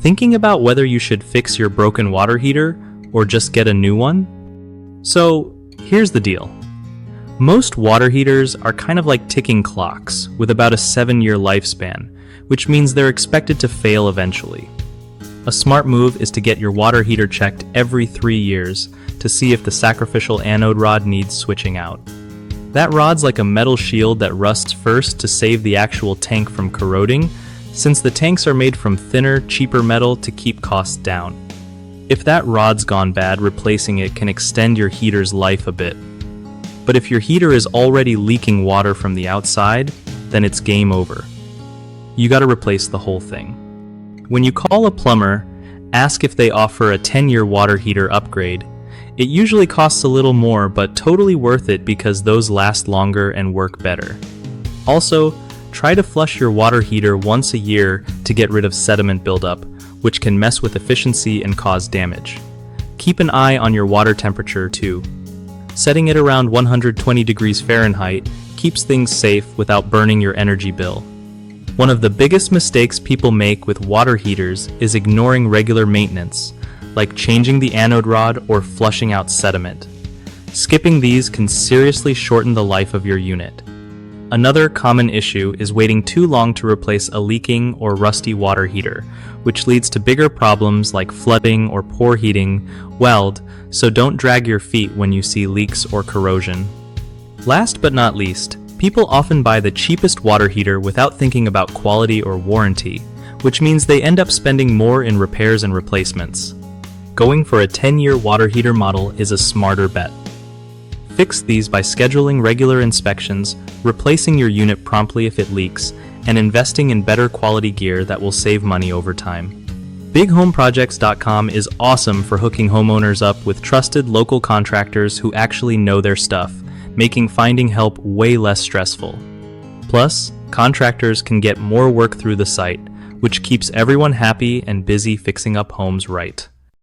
Thinking about whether you should fix your broken water heater or just get a new one? So, here's the deal. Most water heaters are kind of like ticking clocks with about a 7-year lifespan, which means they're expected to fail eventually. A smart move is to get your water heater checked every 3 years to see if the sacrificial anode rod needs switching out. That rod's like a metal shield that rusts first to save the actual tank from corroding, since the tanks are made from thinner, cheaper metal to keep costs down. If that rod's gone bad, replacing it can extend your heater's life a bit. But if your heater is already leaking water from the outside, then it's game over. You gotta replace the whole thing. When you call a plumber, ask if they offer a 10-year water heater upgrade. It usually costs a little more, but totally worth it because those last longer and work better. Also, try to flush your water heater once a year to get rid of sediment buildup, which can mess with efficiency and cause damage. Keep an eye on your water temperature too. Setting it around 120 degrees Fahrenheit keeps things safe without burning your energy bill. One of the biggest mistakes people make with water heaters is ignoring regular maintenance, like changing the anode rod or flushing out sediment. Skipping these can seriously shorten the life of your unit. Another common issue is waiting too long to replace a leaking or rusty water heater, which leads to bigger problems like flooding or poor heating, weld, so don't drag your feet when you see leaks or corrosion. Last but not least, people often buy the cheapest water heater without thinking about quality or warranty, which means they end up spending more in repairs and replacements. Going for a 10-year water heater model is a smarter bet. Fix these by scheduling regular inspections, replacing your unit promptly if it leaks, and investing in better quality gear that will save money over time. BigHomeProjects.com is awesome for hooking homeowners up with trusted local contractors who actually know their stuff, making finding help way less stressful. Plus, contractors can get more work through the site, which keeps everyone happy and busy fixing up homes right.